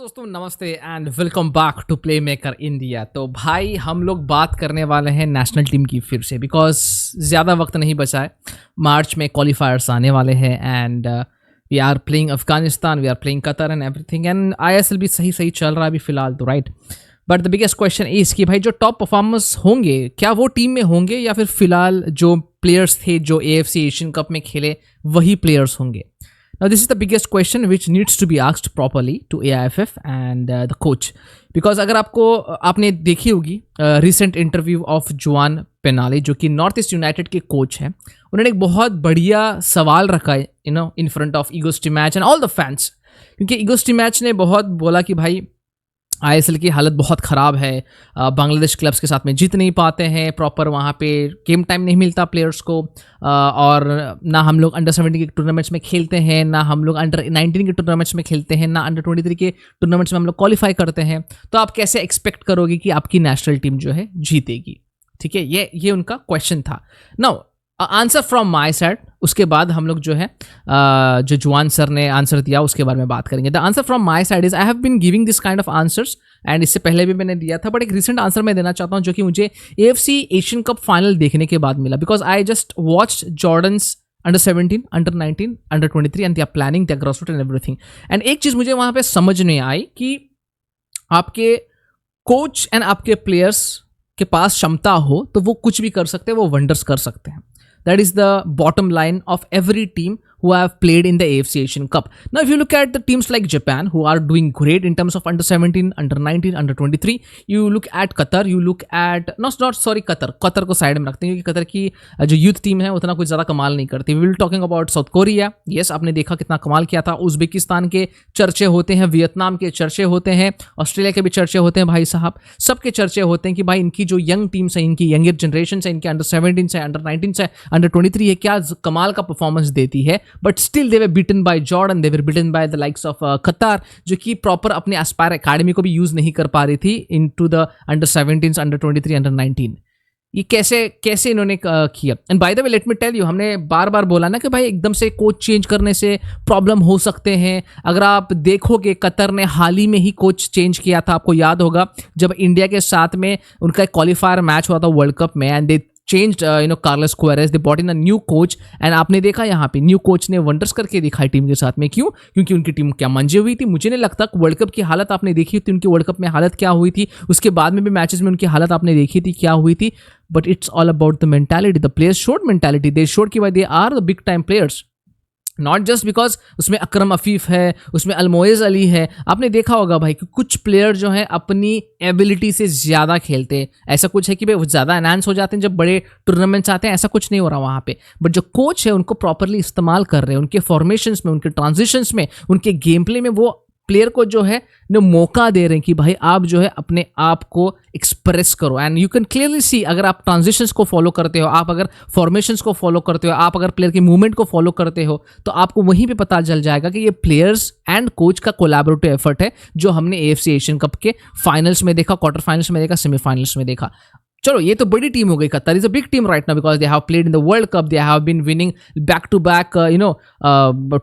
दोस्तों नमस्ते and welcome back to playmaker India. तो भाई हम लोग बात करने वाले हैं नेशनल टीम की फिर से, बिकॉज ज़्यादा वक्त नहीं बचा है। मार्च में क्वालिफायर्स आने वाले हैं and we are playing Afghanistan, we are playing Qatar and everything, and ISL भी सही सही चल रहा है अभी फिलहाल तो, right. But the biggest question is कि भाई जो टॉप परफॉर्मर्स होंगे क्या वो टीम में होंगे या फिर फिलहाल जो प्लेयर्स थे जो AFC एशियन कप में खेले वही प्लेयर्स होंगे। Now this is the biggest question which needs to be asked properly to AIFF and the coach, because अगर आपने देखी होगी रिसेंट इंटरव्यू ऑफ जुआन पेनाले जो कि नॉर्थ ईस्ट यूनाइटेड के कोच हैं, उन्होंने एक बहुत बढ़िया सवाल रखा है in front of Igor Stimac and all the fans, क्योंकि ईगो स्टिमैच ने बहुत बोला कि भाई ISL की हालत बहुत ख़राब है, बांग्लादेश क्लब्स के साथ में जीत नहीं पाते हैं, प्रॉपर वहाँ पे गेम टाइम नहीं मिलता प्लेयर्स को, और ना हम लोग अंडर 17 के टूर्नामेंट्स में खेलते हैं, ना हम लोग अंडर 19 के टूर्नामेंट्स में खेलते हैं, ना अंडर 23 के टूर्नामेंट्स में हम लोग क्वालिफाई करते हैं। तो आप कैसे एक्सपेक्ट करोगे कि आपकी नेशनल टीम जो है जीतेगी? ठीक है, ये उनका क्वेश्चन था। Now answer from my side, उसके बाद हम लोग जो है जो जुआन सर ने आंसर दिया उसके बारे में बात करेंगे। The answer from my side is I have been giving this kind of answers and इससे पहले भी मैंने दिया था, बट एक रिसेंट आंसर मैं देना चाहता हूँ जो कि मुझे AFC एशियन कप फाइनल देखने के बाद मिला, because I just watch Jordan's under 17, under 19, under 23 and they are planning the grassroot and everything. And एक चीज़ मुझे वहाँ पे समझ नहीं आई कि आपके कोच एंड आपके प्लेयर्स के पास क्षमता हो तो वो कुछ भी कर सकते हैं, वो वंडर्स कर सकते हैं। That is the bottom line of every team who have played in the AFC Asian Cup. Now, if you look at the teams like Japan, who are doing great in terms of under 17, under 19, under 23, you look at Qatar, you look at Qatar को side में रखते हैं क्योंकि Qatar की जो youth team है उतना कुछ ज़्यादा कमाल नहीं करती। We will talking about south Korea, yes आपने देखा कितना कमाल किया था। उज़्बेकिस्तान के चर्चे होते हैं, वियतनाम के चर्चे होते हैं, ऑस्ट्रेलिया के भी चर्चे होते हैं भाई साहब, सबके चर्चे होते हैं कि भाई इनकी जो यंग टीम्स है, इनकी यंगर जनरेशन है, इनके अंडर 17 से, अंडर 19 से, अंडर 23 है, क्या कमाल का परफॉर्मेंस देती है। But still they were beaten by Jordan, they were beaten by the likes of Qatar, जो कि प्रॉपर अपने एस्पायर एकेडमी को भी यूज नहीं कर पा रही थी into the under 17, under 23, under 19। ये कैसे इन्होंने किया। And by the way let me tell you, हमने बार बार बोला ना कि भाई एकदम से कोच चेंज करने से प्रॉब्लम हो सकते हैं। अगर आप देखोगे कतर ने हाल ही में ही कोच चेंज किया था, आपको याद होगा जब इंडिया के साथ में उनका एक क्वालिफायर मैच हुआ था वर्ल्ड कप में, and they changed Carlos Queiroz, they brought in a new coach, and आपने देखा यहाँ पे न्यू कोच ने वंडर्स करके दिखाई टीम के साथ में। क्यों? क्योंकि उनकी टीम क्या मंजे हुई थी। मुझे नहीं लगता वर्ल्ड कप की हालत आपने देखी थी, उनकी वर्ल्ड कप में हालत क्या हुई थी, उसके बाद में भी मैचेस में उनकी हालत आपने देखी थी क्या हुई थी। But it's all about the mentality, the players showed mentality, they showed कि भाई they are the big time players, not just because उसमें अकरम अफीफ है, उसमें अलमोइज अली है। आपने देखा होगा भाई कि कुछ प्लेयर जो हैं अपनी एबिलिटी से ज़्यादा खेलते हैं। ऐसा कुछ है कि भाई वो ज़्यादा एनहांस हो जाते हैं जब बड़े टूर्नामेंट्स आते हैं, ऐसा कुछ नहीं हो रहा वहाँ पे। बट जो कोच है उनको प्रॉपरली इस्तेमाल कर रहे हैं, उनके फॉर्मेशंस में, उनके ट्रांजिशंस में, उनके गेम प्ले में वो प्लेयर को जो है मौका दे रहे हैं कि भाई आप जो है अपने आप को एक्सप्रेस करो। And you can clearly see, अगर आप ट्रांजिशंस को फॉलो करते हो, आप अगर फॉर्मेशंस को फॉलो करते हो, आप अगर प्लेयर के मूवमेंट को फॉलो करते हो, तो आपको वहीं पे पता चल जाएगा कि ये प्लेयर्स एंड कोच का कोलैबोरेटिव एफर्ट है, जो हमने AFC एशियन कप के फाइनल्स में देखा, क्वार्टर फाइनल्स में देखा, सेमीफाइनल्स में देखा। चलो ये तो बड़ी टीम हो गई, Qatar is a big team right now because they have played in the world cup, they have been winning back to back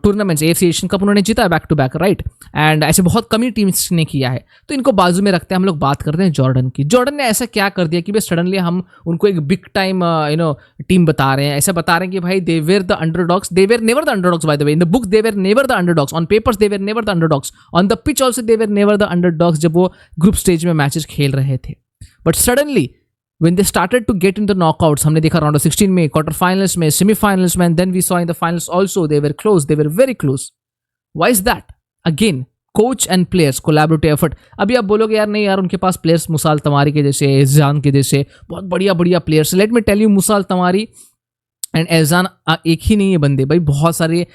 tournaments. AFC Asian cup उन्होंने जीता है back to back, right. And ऐसे बहुत कम ही teams ने किया है, तो इनको बाजू में रखते हैं। हम लोग बात करते हैं जॉर्डन की। जॉर्डन ने ऐसा क्या कर दिया कि भाई सडनली हम उनको एक बिग टाइम टीम बता रहे हैं, ऐसा बता रहे हैं कि भाई they were the underdogs, they were never the underdogs bye the way, in the book they were never the underdogs, on papers they were never the underdogs, on the pitch also they were never the underdogs जब वो group stage में matches खेल रहे थे। But suddenly when they started to get into knockouts, हमने देखा round of 16 में, quarter finals में, सेमीफाइनल्स में, and then we saw in the finals also they were close, they were very close. Why is that? Again, coach and players collaborative effort. अभी आप बोलोगे यार नहीं यार उनके पास प्लेयर्स मुसाल तमारी के जैसे, एजान के जैसे बहुत बढ़िया players. Let me tell you, मुसाल तमारी एंड एजान एक ही नहीं है बंदे भाई, बहुत सारे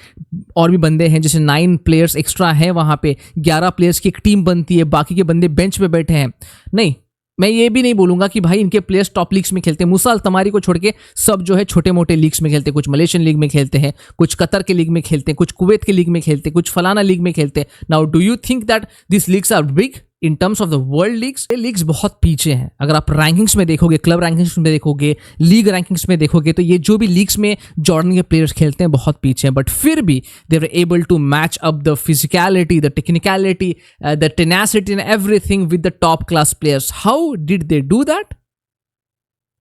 और भी बंदे हैं, जैसे 9 प्लेयर्स एक्स्ट्रा हैं वहाँ पे, 11 प्लेयर्स की एक टीम बनती है, बाकी के बंदे बेंच पे बैठे हैं। नहीं, मैं ये भी नहीं बोलूंगा कि भाई इनके प्लेयर्स टॉप लीग्स में खेलते हैं। मूसा अल तमारी को छोड़ के सब जो है छोटे मोटे लीग्स में खेलते हैं, कुछ मलेशियन लीग में खेलते हैं, कुछ कतर के लीग में खेलते हैं, कुछ कुवैत के लीग में खेलते हैं, कुछ फलाना लीग में खेलते हैं। Now do you think that this leagues are big? In terms of the world leagues, ये लीग्स बहुत पीछे हैं. अगर आप रैंकिंग्स में देखोगे, क्लब रैंकिंग्स में देखोगे, लीग रैंकिंग्स में देखोगे, तो ये जो भी लीग्स में जॉर्डन के प्लेयर्स खेलते हैं बहुत पीछे हैं. बट फिर भी they were able to match up the physicality, the technicality, the tenacity and everything with the top class players. How did they do that?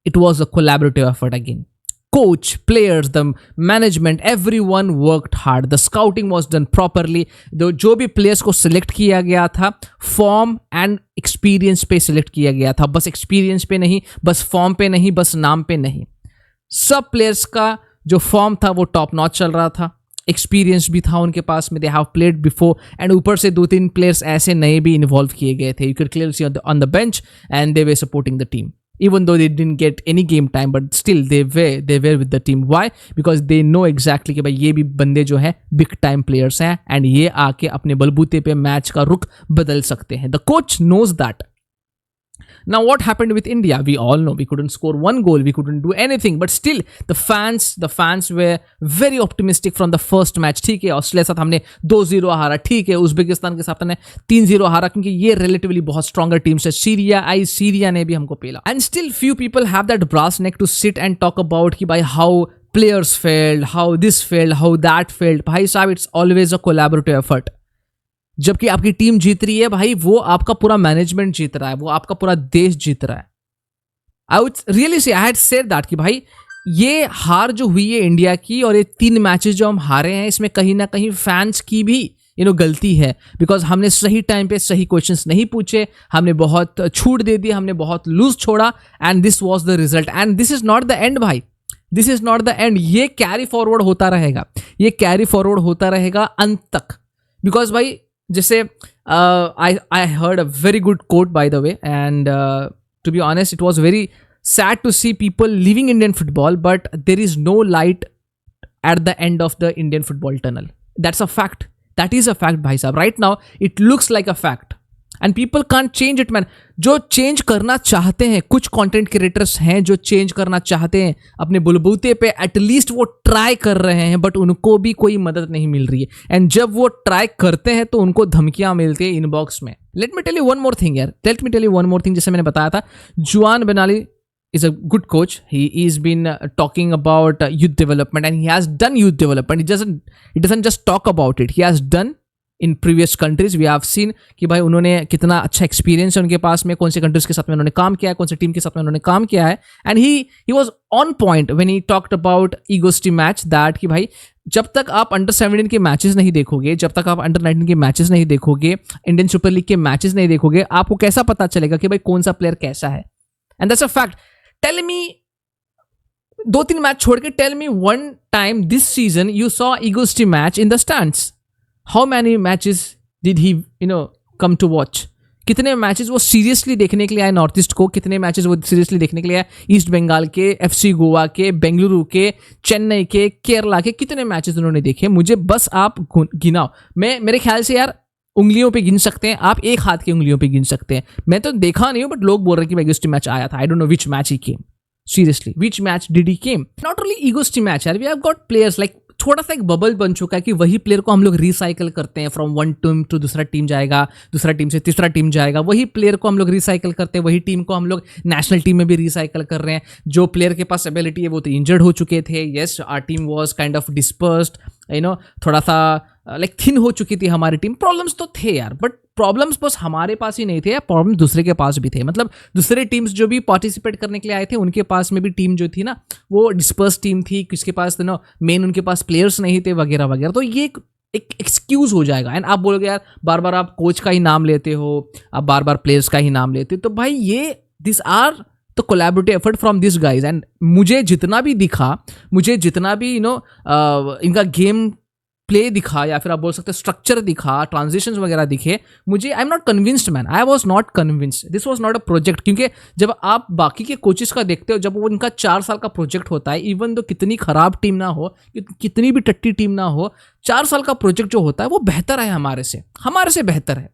It was a collaborative effort again. Coach, players, the management, everyone worked hard. The scouting was done properly. जो भी players को select किया गया था, form and experience पे select किया गया था. बस experience पे नहीं, बस form पे नहीं, बस नाम पे नहीं. सब players का जो form था वो top notch चल रहा था. एक्सपीरियंस भी था उनके पास में, दे हैव प्लेड बिफोर, एंड ऊपर से 2-3 प्लेयर्स ऐसे नए भी इन्वॉल्व किए गए थे. You can clearly see on the bench and they way supporting the team. Even though they didn't get any game time, but still they were with the team. Why? Because they know exactly कि भाई ये भी बंदे जो है big time players हैं and ये आके अपने बलबूते पे मैच का रुख बदल सकते हैं. The coach knows that. Now what happened with India? We all know we couldn't score one goal, we couldn't do anything, but still the fans were very optimistic from the first match. ठीक है, Australia के साथ हमने 2-0 हारा, ठीक है, Uzbekistan के साथ हमने 3-0 हारा, क्योंकि ये relatively बहुत stronger teams है. सीरिया ने भी हमको पेला. And still few people have that brass neck to sit and talk about कि भाई how players failed, how this failed, how that failed. भाई साहब, it's always a collaborative effort. जबकि आपकी टीम जीत रही है भाई, वो आपका पूरा मैनेजमेंट जीत रहा है, वो आपका पूरा देश जीत रहा है. I would really say, I had said that कि भाई ये हार जो हुई है इंडिया की, और ये 3 मैचेस जो हम हारे हैं, इसमें कहीं ना कहीं फैंस की भी गलती है. बिकॉज हमने सही टाइम पे सही क्वेश्चंस नहीं पूछे, हमने बहुत छूट दे दी, हमने बहुत लूज छोड़ा, and this was the result. And this is not the end भाई, this is not the end. ये कैरी फॉरवर्ड होता रहेगा, ये कैरी फॉरवर्ड होता रहेगा अंत तक. बिकॉज भाई जैसे I heard a very good quote, by the way, and to be honest, it was very sad to see people leaving Indian football, but there is no light at the end of the Indian football tunnel. That's a fact. That is a fact, bhai sahab. Right now, it looks like a fact. And people can't change it, man. जो change करना चाहते हैं, कुछ content creators हैं जो change करना चाहते हैं अपने बुलबुते पे, एटलीस्ट वो ट्राई कर रहे हैं, बट उनको भी कोई मदद नहीं मिल रही है. एंड जब वो ट्राई करते हैं तो उनको धमकियां मिलती है इनबॉक्स में. Let me tell you one more thing यार, let me tell you one more thing. जैसे मैंने बताया था, Juan Benali is a good coach. He's been talking about youth development, and he has done youth development. He doesn't just talk about it. He has done in previous countries. We have seen कि भाई उन्होंने कितना अच्छा experience है उनके पास में, कौन से कंट्रीज के साथ में उन्होंने काम किया है, कौन से टीम के साथ में उन्होंने काम किया है. And he was on point when he talked about ईगोस्टी मैच, दैट कि भाई जब तक आप अंडर 17 के मैचेस नहीं देखोगे, जब तक आप अंडर 19 के मैचेस नहीं देखोगे, इंडियन सुपर लीग के मैचेस नहीं देखोगे, आपको कैसा पता चलेगा कि भाई कौन सा प्लेयर कैसा है. And that's a fact. Tell me 2-3 match छोड़ के, tell me one time this season you saw ईगोस्टी match in the stands. How many matches did he come to watch? कितने मैचेस वो सीरियसली देखने के लिए आए नॉर्थ ईस्ट को, कितने मैचेस वो सीरियसली देखने के लिए आए ईस्ट बंगाल के, FC गोवा के, बेंगलुरु के, चेन्नई के, केरला के, कितने मैचेस उन्होंने देखे? मुझे बस आप गिनाओ. मेरे ख्याल से यार उंगलियों पे गिन सकते हैं आप, एक हाथ की उंगलियों पे गिन सकते हैं. मैं तो देखा नहीं हूँ, बट लोग बोल रहे हैं कि ईगोस्टी मैच आया था. I don't know which match he came. Seriously, which match did he came? Not only ईगोस्टी मैच यार, we have got players like, थोड़ा सा एक बबल बन चुका है कि वही प्लेयर को हम लोग रिसाइकल करते हैं. फ्रॉम वन टीम टू दूसरा टीम जाएगा, दूसरा टीम से तीसरा टीम जाएगा, वही प्लेयर को हम लोग रिसाइकल करते हैं, वही टीम को हम लोग नेशनल टीम में भी रिसाइकल कर रहे हैं. जो प्लेयर के पास एबिलिटी है वो तो इंजर्ड हो चुके थे. Yes, our team was kind of dispersed, थोड़ा सा लाइक थिन हो चुकी थी हमारी टीम. प्रॉब्लम्स तो थे यार, बट प्रॉब्लम्स बस हमारे पास ही नहीं थे, प्रॉब्लम दूसरे के पास भी थे. मतलब दूसरे टीम्स जो भी पार्टिसिपेट करने के लिए आए थे, उनके पास में भी टीम जो थी ना, वो डिस्पर्स टीम थी, किसके पास मेन उनके पास प्लेयर्स नहीं थे वगैरह वगैरह. तो ये एक एक्सक्यूज हो जाएगा. एंड आप बोलोगे यार बार बार आप कोच का ही नाम लेते हो, आप बार बार प्लेयर्स का ही नाम लेते हो, तो भाई ये this are the collaborative effort from this guys. And मुझे जितना भी दिखा, मुझे जितना भी इनका गेम प्ले दिखा, या फिर आप बोल सकते हैं स्ट्रक्चर दिखा, ट्रांजिशंस वगैरह दिखे, मुझे I am not convinced man. I was not convinced. This was not a project. क्योंकि जब आप बाकी के कोचेस का देखते हो, जब वो उनका 4 साल का प्रोजेक्ट होता है, इवन तो कितनी खराब टीम ना हो, कितनी भी टट्टी टीम ना हो, 4 साल का प्रोजेक्ट जो होता है वो बेहतर है हमारे से बेहतर है.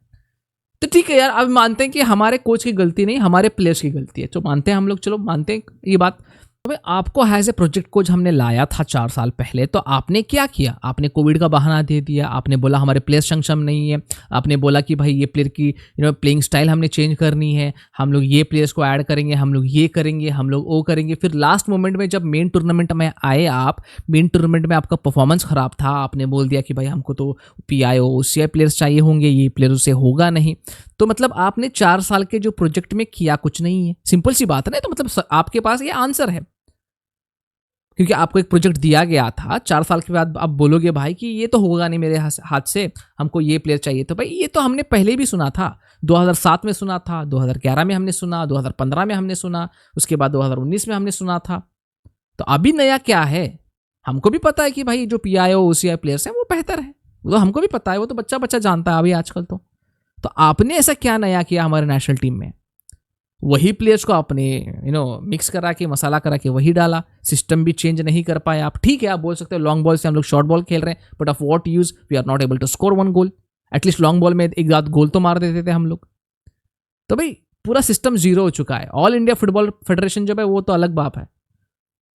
तो ठीक है यार, अब मानते हैं कि हमारे कोच की गलती नहीं, हमारे प्लेयर्स की गलती है, तो मानते हैं हम लोग, चलो मानते हैं ये बात. तो भाई आपको एज ए प्रोजेक्ट कोच हमने लाया था 4 साल पहले, तो आपने क्या किया? आपने कोविड का बहाना दे दिया, आपने बोला हमारे प्लेयर सक्षम नहीं है, आपने बोला कि भाई ये प्लेयर की प्लेइंग स्टाइल हमने चेंज करनी है, हम लोग ये प्लेयर्स को ऐड करेंगे, हम लोग ये करेंगे, हम लोग वो करेंगे। फिर लास्ट मोमेंट में जब मेन टूर्नामेंट में आए आप, मेन टूर्नामेंट में आपका परफॉर्मेंस खराब था, आपने बोल दिया कि भाई हमको तो PIO OCI प्लेयर्स चाहिए होंगे, ये प्लेयर से होगा नहीं। तो मतलब आपने 4 साल के जो प्रोजेक्ट में किया कुछ नहीं है, सिंपल सी बात है ना। तो मतलब आपके पास ये आंसर है, क्योंकि आपको एक प्रोजेक्ट दिया गया था। 4 साल के बाद आप बोलोगे भाई कि ये तो होगा नहीं मेरे हाथ से, हमको ये प्लेयर चाहिए। तो भाई ये तो हमने पहले भी सुना था, 2007 में सुना था, 2011 में हमने सुना, 2015 में हमने सुना, उसके बाद 2019 में हमने सुना था। तो अभी नया क्या है? हमको भी पता है कि भाई जो PIO OCI प्लेयर्स हैं वो बेहतर है, वो तो हमको भी पता है, वो तो बच्चा बच्चा जानता है अभी आजकल। तो आपने ऐसा क्या नया किया हमारे नेशनल टीम में? वही प्लेयर्स को आपने मिक्स करा के, मसाला करा के वही डाला, सिस्टम भी चेंज नहीं कर पाए आप। ठीक है, आप बोल सकते हो लॉन्ग बॉल से हम लोग शॉर्ट बॉल खेल रहे हैं, but of what use, we are not able to score 1 goal. At least long ball में एक आध गोल तो मार देते थे हम लोग। तो भाई पूरा सिस्टम जीरो हो चुका है। ऑल इंडिया फुटबॉल फेडरेशन जो है वो तो अलग बात है,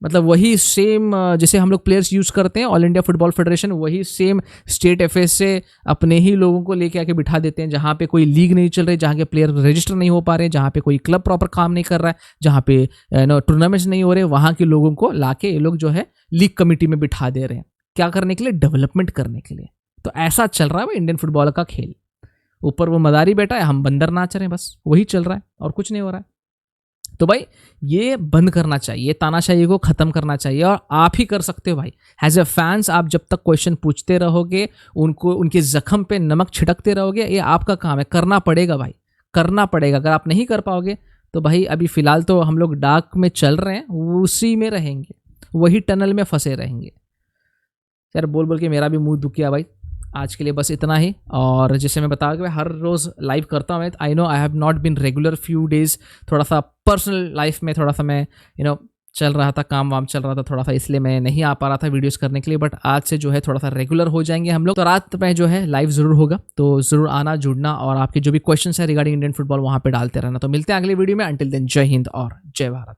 मतलब वही सेम जैसे हम लोग प्लेयर्स यूज करते हैं, ऑल इंडिया फुटबॉल फेडरेशन वही सेम स्टेट FA से अपने ही लोगों को लेके आके बिठा देते हैं। जहाँ पे कोई लीग नहीं चल रही, जहाँ के प्लेयर रजिस्टर नहीं हो पा रहे, जहाँ पे कोई क्लब प्रॉपर काम नहीं कर रहा है, जहाँ पे टूर्नामेंट्स नहीं हो रहे, वहाँ के लोगों को लाके ये लोग जो है लीग कमेटी में बिठा दे रहे हैं। क्या करने के लिए? डेवलपमेंट करने के लिए। तो ऐसा चल रहा है इंडियन फुटबॉल का खेल। ऊपर वो मदारी बैठा है, हम बंदर नाच रहे हैं, बस वही चल रहा है और कुछ नहीं हो रहा है। तो भाई ये बंद करना चाहिए, तानाशाही को खत्म करना चाहिए, और आप ही कर सकते हो भाई। एज ए फैंस आप जब तक क्वेश्चन पूछते रहोगे, उनको उनके जख्म पे नमक छिड़कते रहोगे, ये आपका काम है, करना पड़ेगा भाई, करना पड़ेगा। अगर आप नहीं कर पाओगे तो भाई अभी फिलहाल तो हम लोग डार्क में चल रहे हैं, उसी में रहेंगे, वही टनल में फंसे रहेंगे। यार बोल बोल के मेरा भी मुंह दुख गया भाई। आज के लिए बस इतना ही। और जैसे मैं बताया कि मैं हर रोज़ लाइव करता हूँ, I know I have not been regular few days, थोड़ा सा पर्सनल लाइफ में थोड़ा सा मैं चल रहा था, काम वाम चल रहा था थोड़ा सा, इसलिए मैं नहीं आ पा रहा था वीडियोस करने के लिए। बट आज से जो है थोड़ा सा रेगुलर हो जाएंगे हम लोग। तो रात में जो है लाइव ज़रूर होगा, तो ज़रूर आना, जुड़ना, और आपके जो भी क्वेश्चन है रिगार्डिंग इंडियन फुटबॉल वहाँ पे डालते रहना। तो मिलते हैं अगले वीडियो में। अंटिल देन जय हिंद और जय भारत।